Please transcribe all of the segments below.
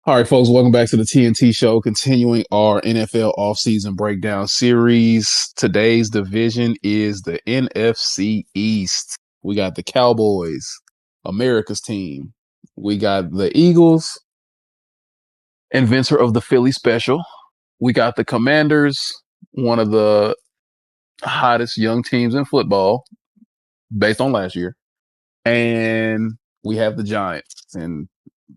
All right, folks, welcome back to the TNT show, continuing our NFL offseason breakdown series. Today's division is the NFC East. We got the Cowboys, America's team. We got the Eagles, inventor of the Philly special. We got the Commanders, one of the hottest young teams in football based on last year. And we have the Giants. And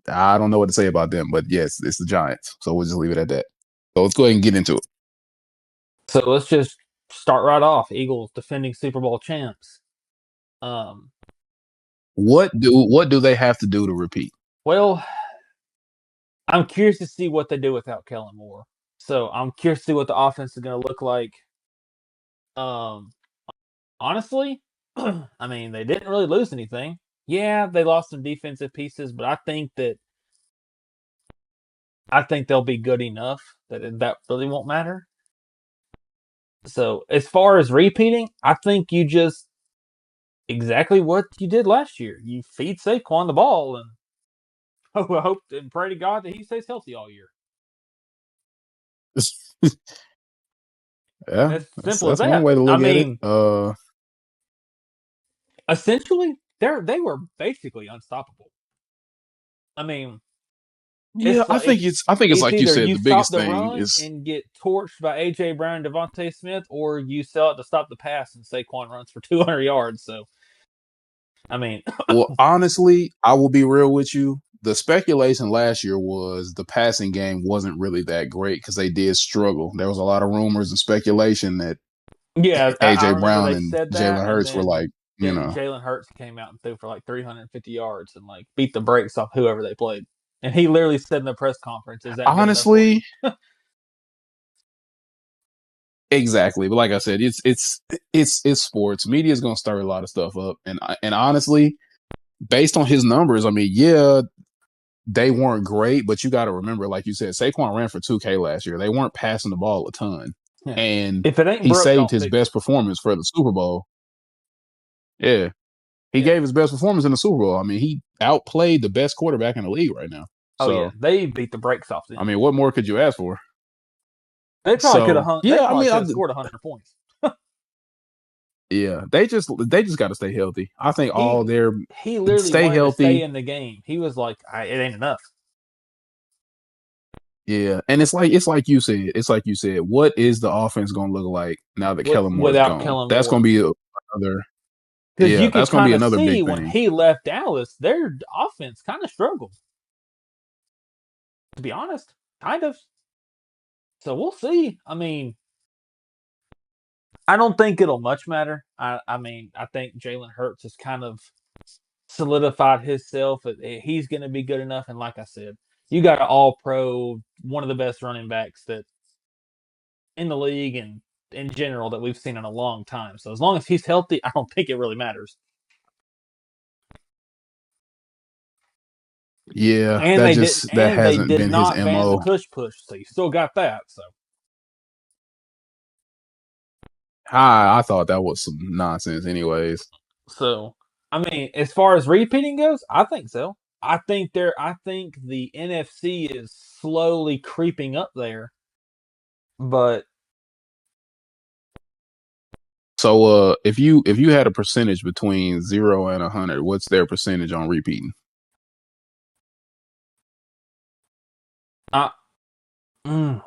I don't know what to say about them, but yes, it's the Giants. So we'll just leave it at that. So let's go ahead and get into it. So let's just start right off. Eagles defending Super Bowl champs. Um, What do they have to do to repeat? well, I'm curious to see what they do without Kellen Moore. So I'm curious to see what the offense is going to look like. Um, honestly, I mean they didn't really lose anything. Yeah, they lost some defensive pieces, but I think they'll be good enough that really won't matter. So as far as repeating, I think you just exactly what you did last year. You feed Saquon the ball and hope and pray to God that he stays healthy all year. Yeah, As that's simple as that's one that. way to I look at it. mean, essentially, they were basically unstoppable. I mean, Yeah, it's like I think it's it's like you either said. you The stop biggest the thing run is, and get torched by AJ Brown and Devontae Smith, or you sell it to stop the pass and Saquon runs for 200 yards. So, I mean, well, honestly, I will be real with you. The speculation last year was the passing game wasn't really that great because they did struggle. There was a lot of rumors and speculation that yeah, I AJ remember Brown they and said Jalen that, and Hurts were then like, Jalen Hurts came out and threw for like 350 yards and like beat the brakes off whoever they played. And he literally said in the press conference, "Is that good enough for you?" honestly, exactly. But like I said, it's sports. Media is going to stir a lot of stuff up, and honestly, based on his numbers, I mean, yeah, they weren't great, but you got to remember, like you said, Saquon ran for 2K last year. They weren't passing the ball a ton, Yeah. and If it ain't he broke, saved don't his fix best it. performance for the Super Bowl. Yeah, he Yeah. gave his best performance in the Super Bowl. I mean, he outplayed the best quarterback in the league right now. Oh yeah, So, they beat the brakes off I them. mean, what more could you ask for? They probably could have So, hung. They yeah, I probably mean, could have scored 100 points. yeah, they just got to stay healthy. I think He all their he literally stay wanted to stay healthy. in the game. He was like, "It ain't enough." Yeah, and it's like you said. It's like you said. What is the offense going to look like now that Kellen Moore is Without gone? Kellen That's going Moore, to be another. because Yeah, you could that's going to be kind of another see big when thing. he left Dallas, their offense kind of struggled. To be honest, kind of. So we'll see. I mean, I don't think it'll much matter. I mean, I think Jalen Hurts has kind of solidified himself. He's going to be good enough. And like I said, you got an all pro, one of the best running backs that in the league and in general that we've seen in a long time. So as long as he's healthy, I don't think it really matters. Yeah, And that they didn't just that and they hasn't did been his not ban the mo. push, so you still got that. So I thought that was some nonsense, anyways. I mean, as far as repeating goes, I think so. I think the NFC is slowly creeping up there, but So, if you had a percentage between 0 and 100, what's their percentage on repeating? I mm,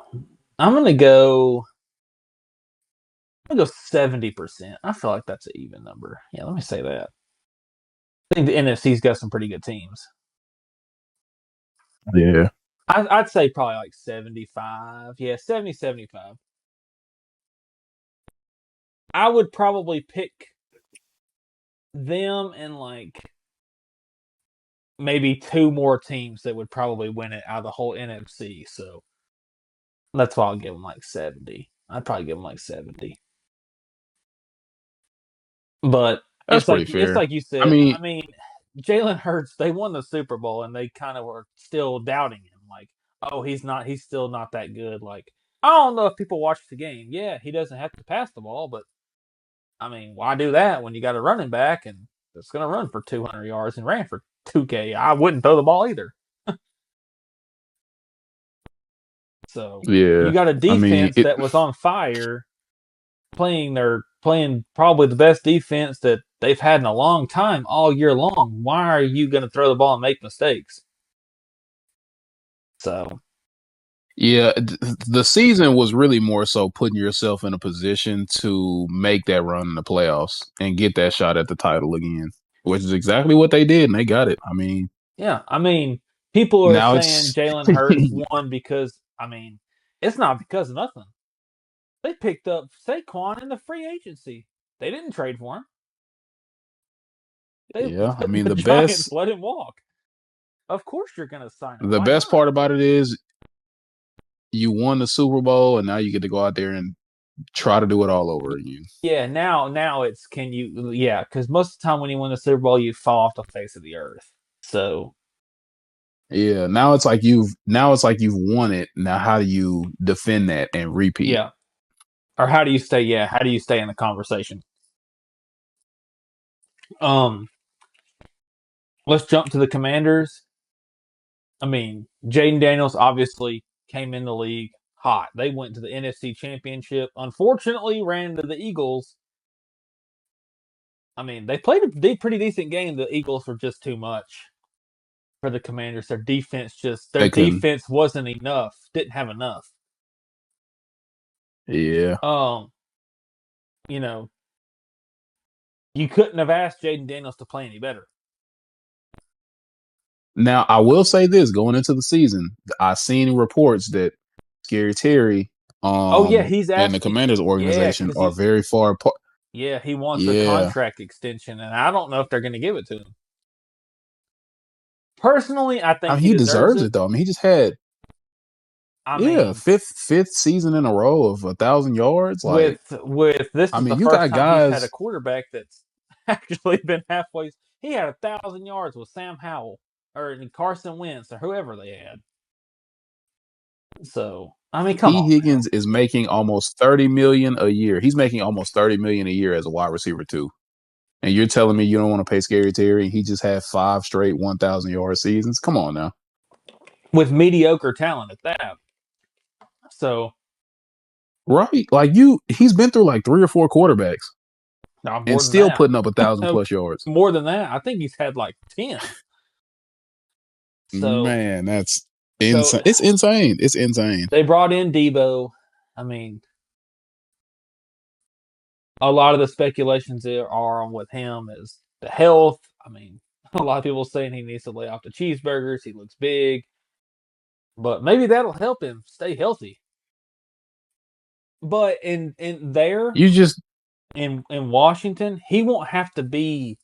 I'm gonna go. I'm gonna go 70%. I feel like that's an even number. Yeah, let me say that. I think the NFC's got some pretty good teams. Yeah. I'd say probably like 75. Yeah, 70, 75. I would probably pick them and like maybe two more teams that would probably win it out of the whole NFC. So that's why I'll give them like 70. I'd probably give them like 70. But That's pretty it's fair. like you I said. mean, I mean, Jalen Hurts. They won the Super Bowl, and they kind of were still doubting him. Like, oh, he's not. He's still not that good. Like, I don't know if people watch the game. Yeah, he doesn't have to pass the ball, but I mean, why do that when you got a running back and that's going to run for 200 yards and ran for 2K? I wouldn't throw the ball either. So you Yeah. got a I mean, defense that was on fire, playing probably the best defense that they've had in a long time all year long. Why are you going to throw the ball and make mistakes? So yeah, the season was really more so putting yourself in a position to make that run in the playoffs and get that shot at the title again, which is exactly what they did, and they got it. I mean, yeah, I mean, people are now saying it's Jalen Hurts won because I mean, it's not because of nothing. They picked up Saquon in the free agency. They didn't trade for him. They yeah. I mean, the Giants let him walk. Of course you're going to sign him. the Why best not? part about it is you won the Super Bowl, and now you get to go out there and try to do it all over again. Yeah, now it's can you yeah, because most of the time when you win the Super Bowl, you fall off the face of the earth. So Yeah, now it's like you've won it. Now how do you defend that and repeat? yeah, or how do you stay? Yeah, how do you stay in the conversation? Um, let's jump to the Commanders. I mean, Jaden Daniels obviously came in the league hot. They went to the NFC Championship. Unfortunately, ran into the Eagles. I mean, they played a pretty decent game. The Eagles were just too much for the Commanders. Their They couldn't. defense wasn't enough. Didn't have enough. Yeah. Um, you know, you couldn't have asked Jaden Daniels to play any better. Now I will say this: going into the season, I seen reports that Scary Terry, Oh yeah, he's and the asking. Commanders Yeah, organization because are very far apart. he wants a Yeah, contract extension, and I don't know if they're going to give it to him. Personally, I I think mean he he deserves deserves it. it though. I mean he just had I yeah mean, fifth season in a row of 1,000 yards. Like with this I is the mean you first got time he's had a guys. quarterback that's actually been halfway. He had 1,000 yards with Sam Howell or Carson Wentz or whoever they had. So I mean, come T on now. Higgins is making almost 30 million a year. He's making almost 30 million a year as a wide receiver too. And you're telling me you don't want to pay Scary Terry? He just had 5 straight 1,000 yard seasons. Come on now, With mediocre talent at that. So right? Like he's been through like 3 or 4 quarterbacks not and more than still that. putting up 1,000 plus yards. More than that, I think he's had like 10. So Man, that's so insane. It's insane. It's insane. they brought in Debo. I mean, a lot of the speculations there are on with him is the health. I mean, a lot of people saying he needs to lay off the cheeseburgers. He looks big, but maybe that'll help him stay healthy. But in there You just in Washington, he won't have to be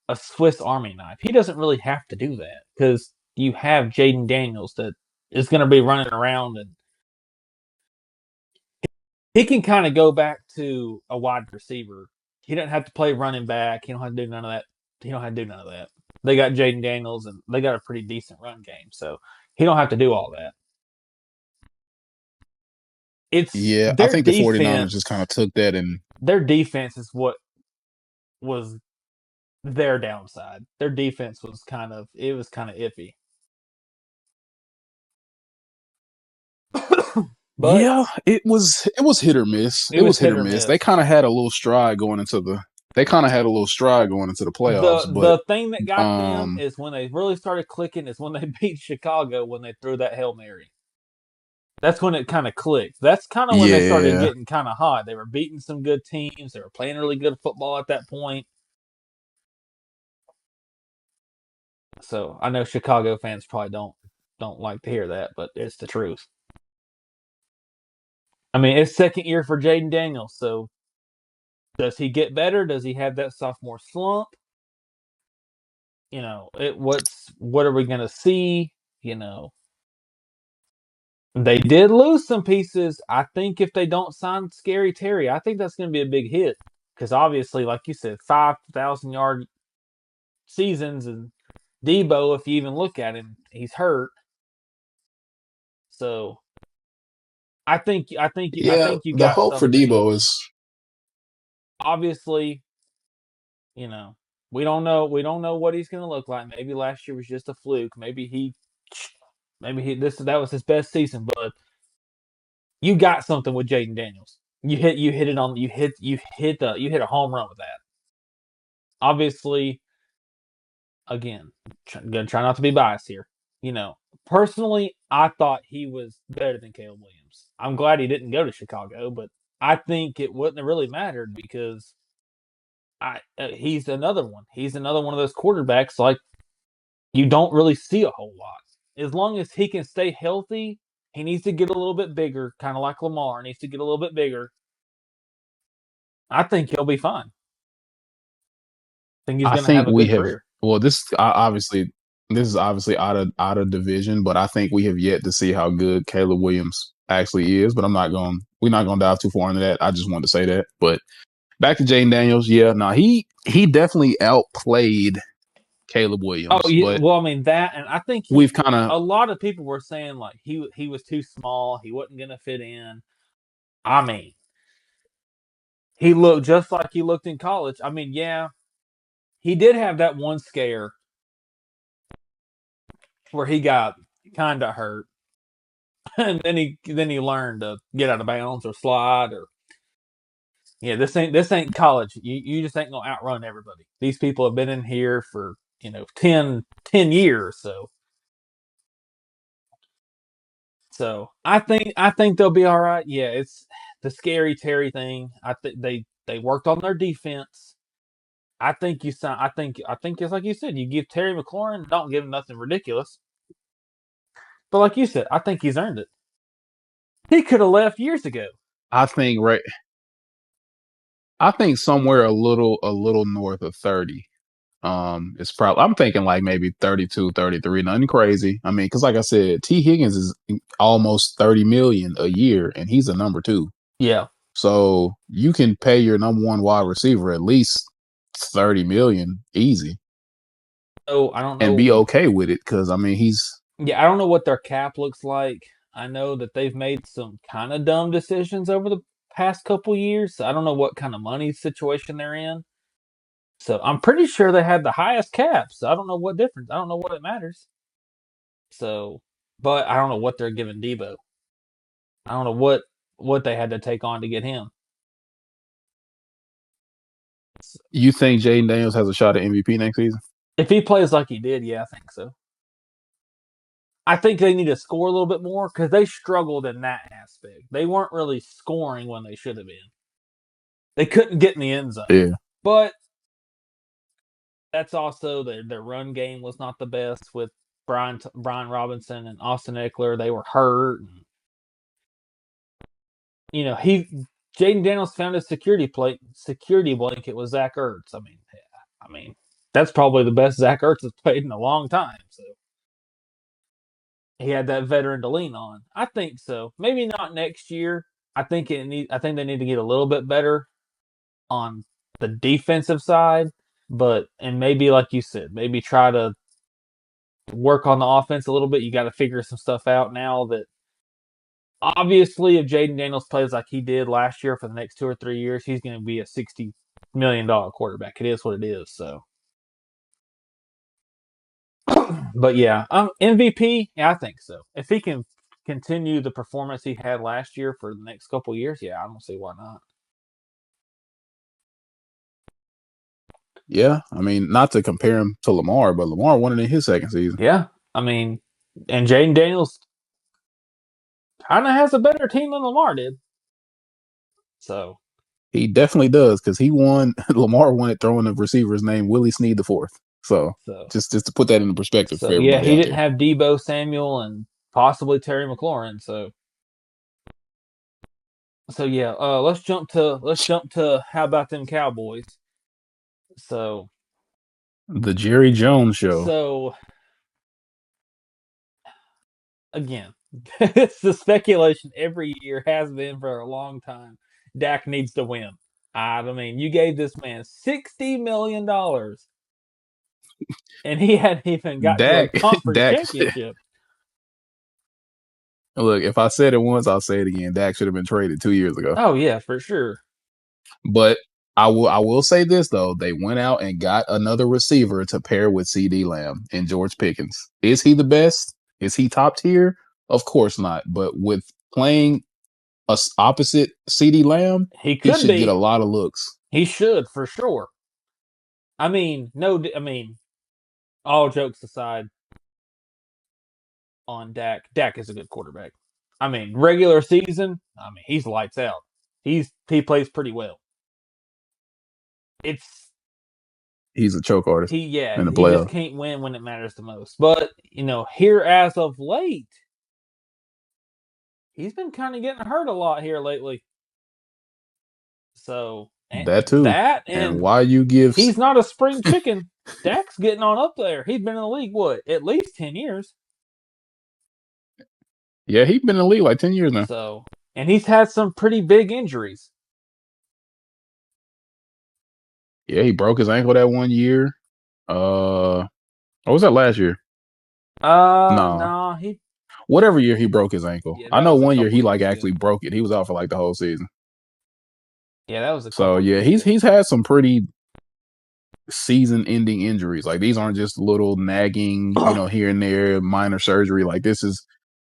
a Swiss Army knife. He doesn't really have to do that because you have Jaden Daniels that is going to be running around and he can kind of go back to a wide receiver. He doesn't have to play running back. He don't have to do none of that. He don't have to do none of that. They got Jaden Daniels and they got a pretty decent run game, so he don't have to do all that. It's yeah, I their think the 49ers just kind of defense. took that and Their defense is what was their downside. Their defense was kind of iffy. But yeah, it was hit or miss. it It was was hit hit or or miss. They miss. kind of had a little stride going into the they kind of had a little stride going into the playoffs, but The thing that got them um is when they really started clicking is when they beat Chicago when they threw that Hail Mary. That's when it kind of clicked. That's kind of when they started yeah. getting kind of hot. They were beating some good teams. They were playing really good football at that point. So I know Chicago fans probably don't like to hear that, but it's the truth. I mean, it's second year for Jaden Daniels. So does he get better? Does he have that sophomore slump? What are we gonna see? You know, they did lose some pieces. I think if they don't sign Scary Terry, I think that's going to be a big hit because obviously, like you said, 5,000 yard seasons and Debo, if you even look at him, he's hurt. So I Yeah, think you the got hope for something. Debo is Obviously, you know we don't know what he's going to look like. Maybe last year was just a fluke. Maybe he this that was his best season, but you got something with Jaden Daniels. You hit a home run with that. Obviously, again, gonna try not to be biased here. Personally, I thought he was better than Caleb Williams. I'm glad he didn't go to Chicago, but I think it wouldn't have really mattered because he's another one. He's another one of those quarterbacks like you don't really see a whole lot. As long as he can stay healthy, he needs to get a little bit bigger, kind of like Lamar needs to get a little bit bigger. I think he'll be fine. I think he's I going to have think a we good have career. well this is obviously out of division, but I think we have yet to see how good Caleb Williams actually is. But we're not gonna dive too far into that. I just wanted to say that. But back to Jaden Daniels, yeah, no, he definitely outplayed Caleb Oh Williams, yeah, but well I mean that, and I think we've kind of a lot of people were saying like he was too small, he wasn't going to fit in. I mean, he looked just like he looked in college. I mean, yeah, he did have that one scare where he got kind of hurt, and then he learned to get out of bounds or slide or yeah. This ain't college. You just ain't gonna outrun everybody. These people have been in here for 10 years. So I think they'll be all right. Yeah, it's the scary Terry thing. I think they worked on their defense. I think you sign. I think it's like you said. You give Terry McLaurin, don't give him nothing ridiculous. But like you said, I think he's earned it. He could have left years ago. I think right I think somewhere a little north of 30. It's probably I'm thinking like maybe 32, 33, nothing crazy. I mean, because like I said, T. Higgins is almost 30 million a year, and he's a number two. Yeah. So you can pay your number one wide receiver at least 30 million easy So I don't and be know. okay with it. Cause I mean he's Yeah, I don't know what their cap looks like. I know that they've made some kind of dumb decisions over the past couple years. So I don't know what kind of money situation they're in. So I'm pretty sure they had the highest cap. So I don't know what difference. I don't know what it matters. So, but I don't know what they're giving Debo. I don't know what they had to take on to get him. you think Jaden Daniels has a shot at MVP next season? If he plays like he did, yeah, I think so. I think they need to score a little bit more because they struggled in that aspect. They weren't really scoring when they should have been. They couldn't get in the end zone. Yeah. But that's also their run game was not the best with Brian Robinson and Austin Eckler. They were hurt. And, he Jaden Daniels found his security blanket was Zach Ertz. I mean that's probably the best Zach Ertz has played in a long time. So he had that veteran to lean on. I think so. Maybe not next year. I think they need to get a little bit better on the defensive side, and maybe like you said, maybe try to work on the offense a little bit. You got to figure some stuff out now that obviously if Jaden Daniels plays like he did last year for the next 2 or 3 years, he's going to be a $60 million quarterback. It is what it is. So, but yeah, MVP. Yeah, I think so. If he can continue the performance he had last year for the next couple years, yeah, I don't see why not. Yeah. I mean, not to compare him to Lamar, but Lamar won it in his second season. Yeah, I mean, and Jaden Daniels kind of has a better team than Lamar did. So He definitely does because he won. Lamar won it throwing the receiver's name Willie Snead the fourth. So so just to put that into perspective for so yeah, everybody he out didn't there. have Debo Samuel and possibly Terry McLaurin. So yeah, let's jump to how about them Cowboys? So The Jerry Jones show. so again, it's the speculation every year has been for a long time. Dak needs to win. I mean, you gave this man $60 million, and he hadn't even got to a Dak, conference Dak. championship. Look, if I said it once, I'll say it again. Dak should have been traded 2 years ago. Oh yeah, for sure. But I will say this though, they went out and got another receiver to pair with CD Lamb and George Pickens. Is he the best? Is he top tier? Of course not. But with playing opposite CeeDee Lamb, He he could should get a be. lot of looks. He should for sure. I mean, no. I mean, all jokes aside, on Dak. Dak is a good quarterback. I mean, regular season, I mean, he's lights out. He plays pretty well. It's He's a choke artist in the he just playoffs. can't win when it matters the most. But, here as of late, he's been kind of getting hurt a lot here lately. So, That too. that And and why you give? he's not a spring chicken. Dak's getting on up there. He's been in the league what, at least 10 years. Yeah, he's been in the league like 10 years now. So, and he's had some pretty big injuries. Yeah, he broke his ankle that one year. What was that last year? No, No, he whatever year he broke his ankle. yeah, I that know was a one year couple he like years ago. actually broke it. He was out for like the whole season. Yeah, that was a So couple yeah, years ago. he's had some pretty season-ending injuries. Like these aren't just little nagging, here and there, minor surgery. Like this is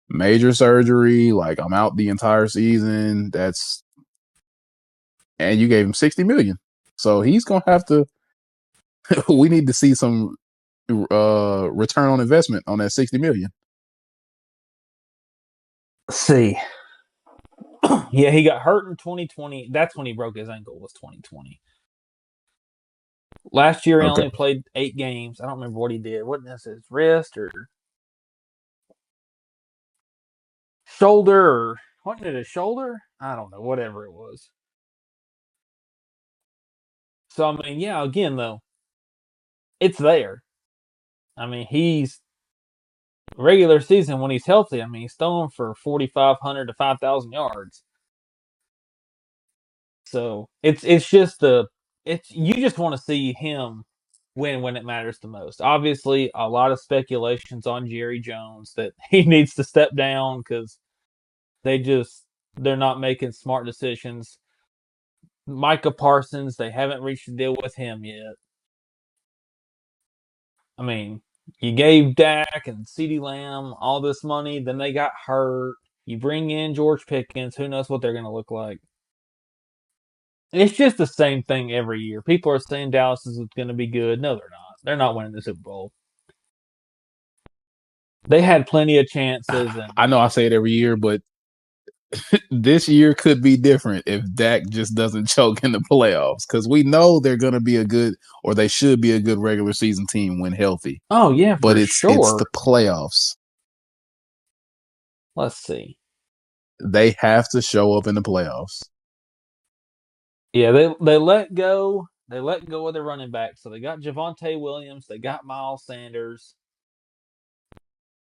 major surgery. Like I'm out the entire season. And you gave him $60 million, so he's gonna have to. We need to see some return on investment on that $60 million. Let's see. Yeah, he got hurt in 2020. That's when he broke his ankle, was 2020. Last year, he Okay. only played 8 games. I don't remember what he did. Wasn't this his wrist or shoulder? Or wasn't it his shoulder? I don't know. Whatever it was. So, I mean, yeah, again, though, it's there. I mean, he's regular season when he's healthy. I mean, he's throwing for 4,500 to 5,000 yards. So it's just you just want to see him win when it matters the most. Obviously, a lot of speculations on Jerry Jones that he needs to step down because they're not making smart decisions. Micah Parsons, they haven't reached a deal with him yet. I mean, you gave Dak and CeeDee Lamb all this money, then they got hurt. You bring in George Pickens, who knows what they're going to look like. It's just the same thing every year. People are saying Dallas is going to be good. No, they're not. They're not winning the Super Bowl. They had plenty of chances, and I know I say it every year, but this year could be different if Dak just doesn't choke in the playoffs, because we know they're going to be they should be a good regular season team when healthy. oh yeah, But for it's the sure. playoffs. Let's see. They have to show up in the playoffs. Yeah, they let go. They let go of their running back. So they got Javonte Williams. They got Miles Sanders.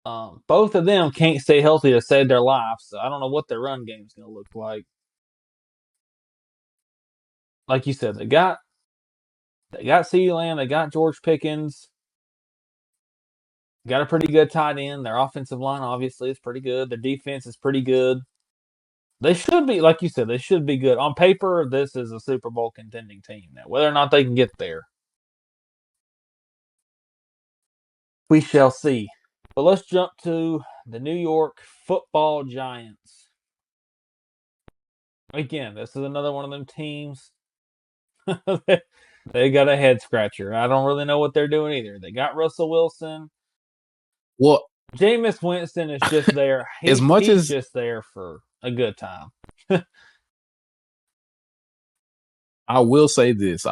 Both of them can't stay healthy to save their lives. So I don't know what their run game is going to look like. Like you said, they got CeeDee Lamb. They got George Pickens. Got a pretty good tight end. Their offensive line obviously is pretty good. Their defense is pretty good. They should be, like you said, they should be good. On paper, this is a Super Bowl contending team. Now, whether or not they can get there, we shall see. But let's jump to the New York Football Giants. Again, this is another one of them teams. They got a head scratcher. I don't really know what they're doing either. They got Russell Wilson. Well, Jameis Winston is just there. as much He's as just there for a good time. I will say this,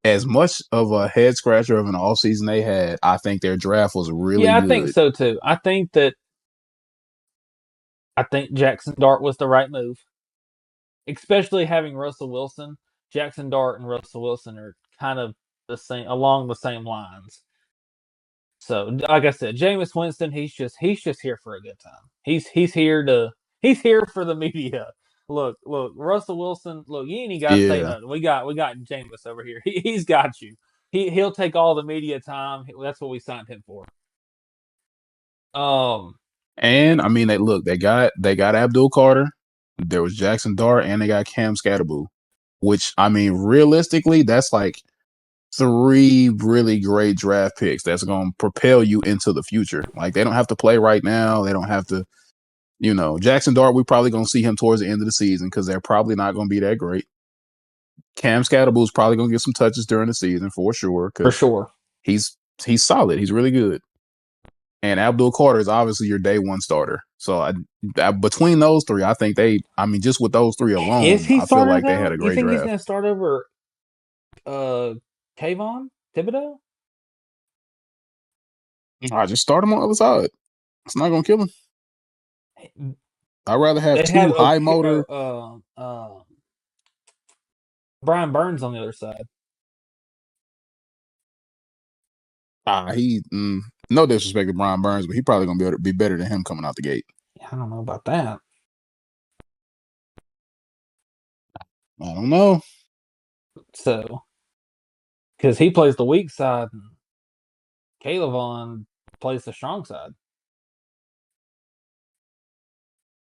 as much of a head scratcher of an offseason they had, I think their draft was really Yeah, I think good. so too. I think Jackson Dart was the right move, especially having Russell Wilson. Jackson Dart and Russell Wilson are kind of along the same lines. So, like I said, Jameis Winston, he's just here for a good time. He's here for the media. Look, Russell Wilson. Look, you ain't even got to say Yeah. nothing. We got Jameis over here. He's got you. He'll take all the media time. That's what we signed him for. And I mean, they got Abdul Carter. There was Jackson Dart, and they got Cam Scatterboo, which I mean, realistically, that's like 3 really great draft picks that's going to propel you into the future. Like they don't have to play right now. They don't have to Jackson Dart, we're probably going to see him towards the end of the season because they're probably not going to be that great. Cam Scatterboo's probably going to get some touches during the season for sure For because sure. he's solid. He's really good. And Abdul Carter is obviously your day one starter. So between those three, I think just with those three Is alone, he I feel starter, like they though? had a You great think he's draft. going to start over Kayvon Thibodeau? I just start him on the other side. It's not going to kill him. I'd rather have They have two high motor. Brian Burns on the other side. No disrespect to Brian Burns, but he probably going to be able to be better than him coming out the gate. I don't know about that. I don't know. So, because he plays the weak side, and Caleb plays the strong side.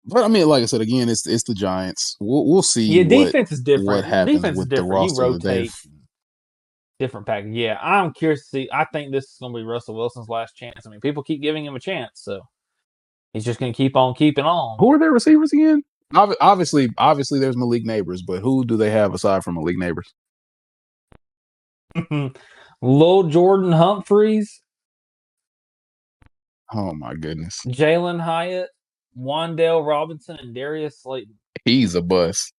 But I mean, like I said, again, it's the Giants. We'll see Yeah, defense is what different. happens Defense is with the different. You roster that they've. rotate different package. Yeah, I'm curious to see. I think this is going to be Russell Wilson's last chance. I mean, people keep giving him a chance, so he's just going to keep on keeping on. Who are their receivers again? Obviously, there's Malik Neighbors, but who do they have aside from Malik Neighbors? Lil Jordan Humphreys. Oh my goodness, Jalen Hyatt, Wandale Robinson, and Darius Slayton. he's a bust.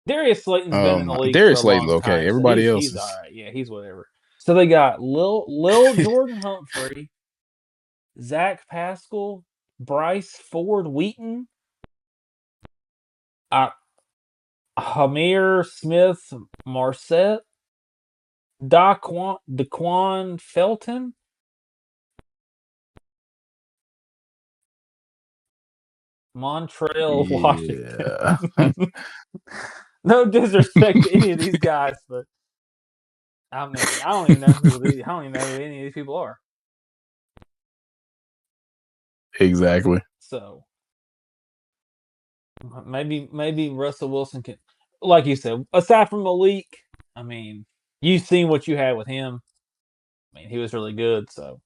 Darius Slayton's been in the league for a Darius Slayton's long okay. time, so Everybody else he's all is. right. Yeah, he's whatever. So they got Lil Jordan Humphrey, Zach Pascal, Bryce Ford Wheaton, Hamir Smith Marset, Daquan Felton, Montrell Washington. Yeah. No disrespect to any of these guys, but I mean, I don't even know who any of these people are. Exactly. So maybe Russell Wilson can, like you said, aside from Malik. I mean, you've seen what you had with him. I mean, he was really good. So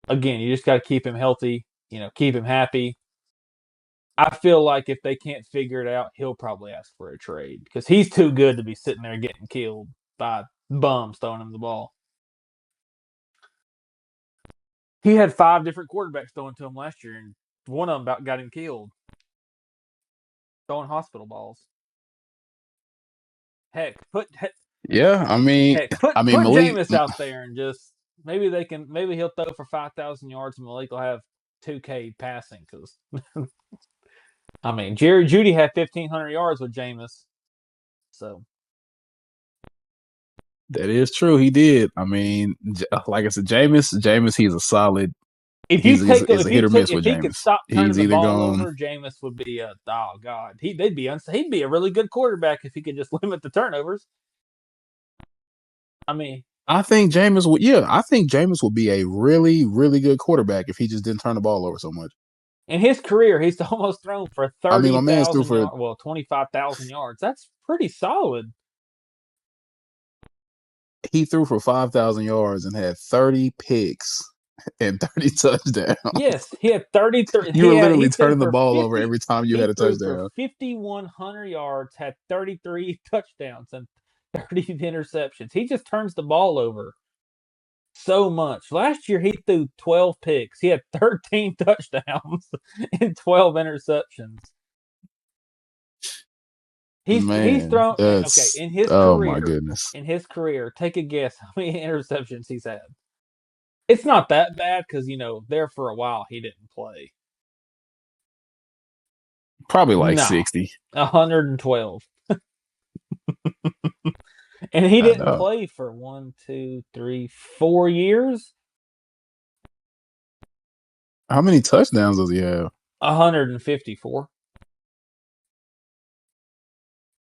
again, you just got to keep him healthy. Keep him happy. I feel like if they can't figure it out, he'll probably ask for a trade because he's too good to be sitting there getting killed by bums throwing him the ball. He had 5 different quarterbacks throwing to him last year, and one of them about got him killed. Throwing hospital balls. Heck, put Yeah, Malik. Jameis out there and just maybe he'll throw for 5,000 yards and Malik will have 2K passing because I mean Jerry Jeudy had 1,500 yards with Jameis, so That is true. He did. I mean, like I said, Jameis, he's a solid. if you He's take it's a hit or miss if with he could Jameis. stop turning He's the either ball going. over, Jameis would be he'd be a really good quarterback if he could just limit the turnovers. I mean, I think Jameis would. Yeah, I think Jameis would be a really, really good quarterback if he just didn't turn the ball over so much. in his career, he's almost thrown for I mean, my man's threw 30,000 for. yards. Well, 25,000 yards. That's pretty solid. He threw for 5,000 yards and had 30 picks and 30 touchdowns. Yes, he had 33. You were He literally threw turning the for ball over 50. every time you He had a threw for touchdown. 5,100 yards, had 33 touchdowns and 30 interceptions. He just turns the ball over so much. Last year he threw 12 picks. He had 13 touchdowns and 12 interceptions. He's Man, thrown okay that's in his oh my career. goodness. In his career, take a guess how many interceptions he's had. It's not that bad because there for a while he didn't play. Probably like No, 60. 112. And he I didn't know. play for 1, 2, 3, 4 years. How many touchdowns does he have? 154.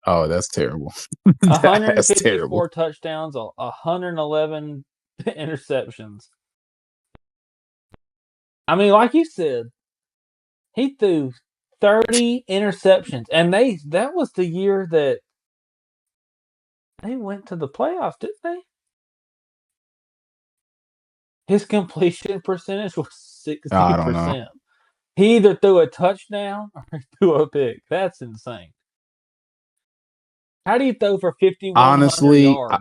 Oh, that's terrible. That's terrible. 154 touchdowns, 111 interceptions. I mean, like you said, he threw 30 interceptions, and that was the year that they went to the playoffs, didn't they? His completion percentage was I don't know. 60%. He either threw a touchdown or threw a pick. That's insane. How do you throw for 5,100 Honestly, yards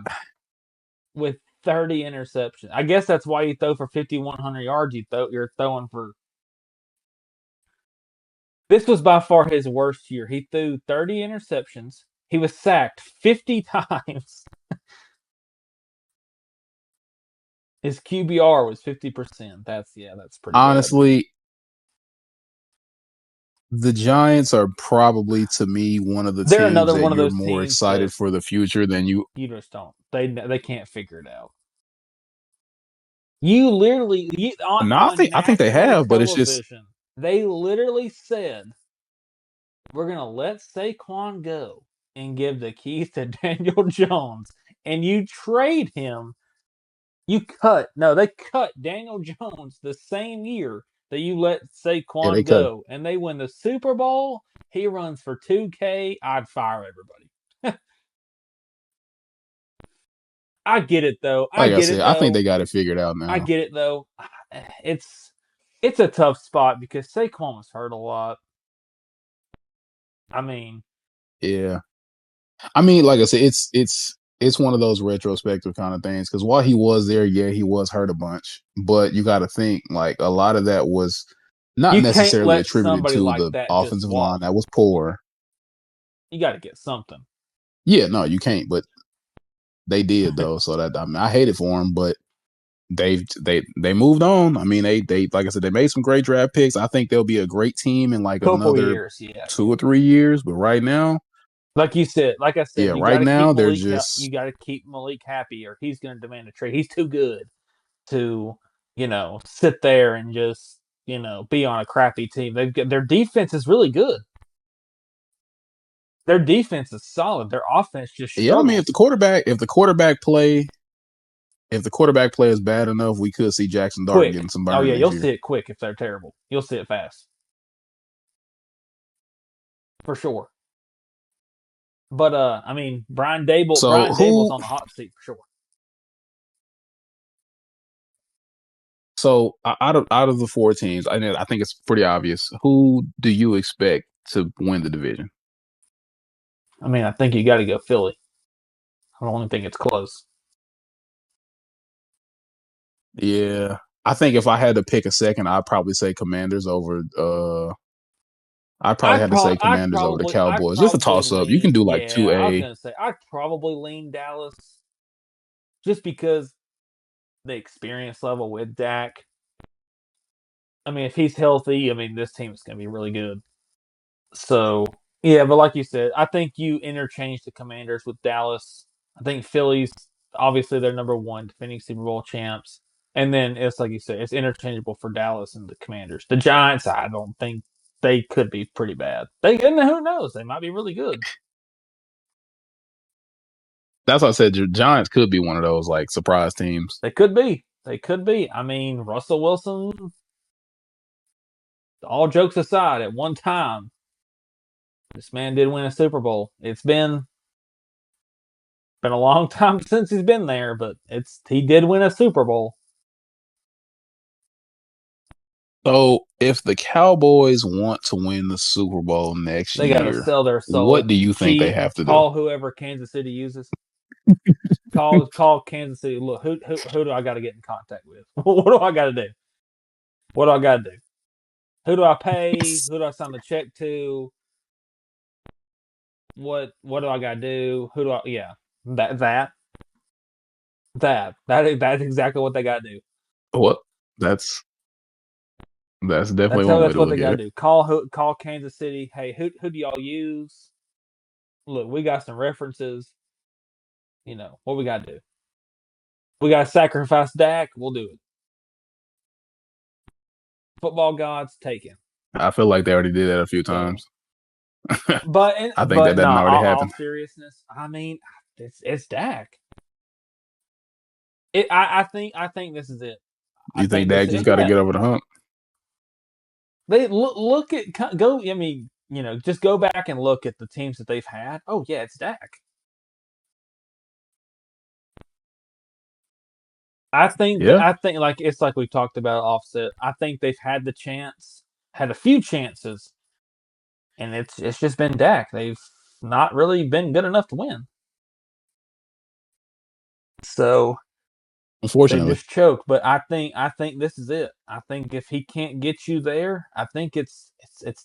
with 30 interceptions? I guess that's why you throw for 5,100 yards. You're throwing for. This was by far his worst year. He threw 30 interceptions. He was sacked 50 times. His QBR was 50%. That's pretty bad. honestly, the Giants are probably to me one of the They're teams another that one of you're those more teams that excited for the future than you. you just don't. They can't figure it out. You literally No, on I think they national have, but it's just television, they literally said we're gonna let Saquon go and give the keys to Daniel Jones, and you trade him. They cut Daniel Jones the same year that you let yeah, they Saquon cut. go, and they win the Super Bowl. He runs for 2K. I'd fire everybody. I get it though. I Like I get said, it I think though. they got it figured out I now. get it though. It's it's a tough spot because Saquon was hurt a lot. I mean, Yeah, I mean, like I said, it's one of those retrospective kind of things because while he was there, yeah, he was hurt a bunch, but you got to think like a lot of that was not you can't necessarily let attributed somebody to like the that just offensive line walk. that was poor. You got to get something. Yeah, no, you can't, but they did though. So that I mean, I hate it for them, but they moved on. I mean, they like I said, they made some great draft picks. I think they'll be a great team in like Couple another years, yeah, 2 or 3 years. But right now, like I said, yeah, you got right to keep now they're Malik. You just got to keep Malik happy, or he's going to demand a trade. He's too good to, sit there and just, be on a crappy team. Their defense is really good. Their defense is solid. Their offense just yeah. I mean, struggles. if the quarterback play is bad enough, we could see Jackson Dart Quick. getting some Oh burn yeah, next you'll year. see it quick if they're terrible. You'll see it fast for sure. But I mean, So Brian Dable's who? on the hot seat for sure. So out of the four teams, I think it's pretty obvious. Who do you expect to win the division? I mean, I think you got to go Philly. I don't even think it's close. Yeah, I think if I had to pick a second, I'd probably say Commanders over. I probably had to say Commanders over the I'd Cowboys. Just a probably toss up. You can lean. do like two Yeah, I was A. gonna say I'd probably lean Dallas just because the experience level with Dak. I mean, if he's healthy, I mean, this team is gonna be really good. So yeah, but like you said, I think you interchange the Commanders with Dallas. I think Phillies, obviously, they're number one, defending Super Bowl champs, and then it's like you said, it's interchangeable for Dallas and the Commanders. The Giants, I don't think they could be pretty bad. And who knows? They might be really good. That's why I said your Giants could be one of those like surprise teams. They could be. They could be. I mean, Russell Wilson. All jokes aside, at one time, this man did win a Super Bowl. It's been a long time since he's been there, but he did win a Super Bowl. So if the Cowboys want to win the Super Bowl next They got to year, sell their what soul, do you think they cheat, have to do? call whoever Kansas City uses. Call Kansas City. Look, who do I got to get in contact with? What do I got to do? What do I got to do? Who do I pay? Who do I send the check to? What do I got to do? Who do I? Yeah, that that's exactly what they got to do. What? That's definitely one way That's to what they look at got to it. do. Call Kansas City. Hey, who do y'all use? Look, we got some references. What we got to do? We got to sacrifice Dak. We'll do it. Football gods taken. I feel like they already did that a few So, times. I think that but no, didn't already all happen. seriousness, I mean, it's Dak. I think this is it. I You think think this Dak is just got to yeah. get over the hump? They look at go. I mean, just go back and look at the teams that they've had. Oh yeah, it's Dak. Yeah. I think like it's like we talked about offset. I think they've had the chance. had a few chances, and it's just been Dak. They've not really been good enough to win. So they Unfortunately. just choke. But I think this is it. I think if he can't get you there, I think it's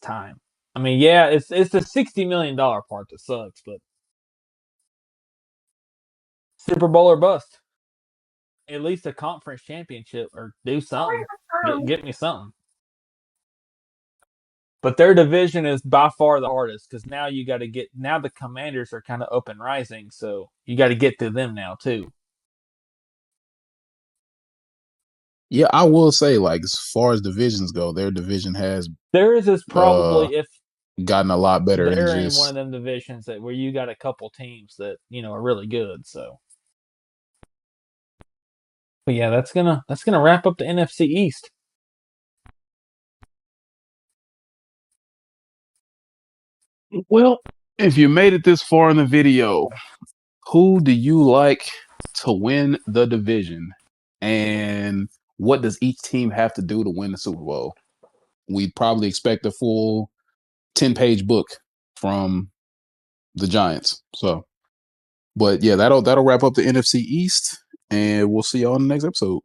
time. I mean, yeah, it's the $60 million part that sucks, but Super Bowl or bust. At least a conference championship or do something. Get me something. But their division is by far the hardest because now you got to get now the Commanders are kind of up and rising, so you got to get through them now too. Yeah, I will say, like, as far as divisions go, their division has Theirs is uh probably if gotten a lot better and they're in one of just them divisions that where you got a couple teams that are really good. So, but yeah, that's gonna wrap up the NFC East. well, if you made it this far in the video, who do you like to win the division? And what does each team have to do to win the Super Bowl? We'd probably expect a full 10-page book from the Giants. So, but yeah, that'll wrap up the NFC East, and we'll see y'all in the next episode.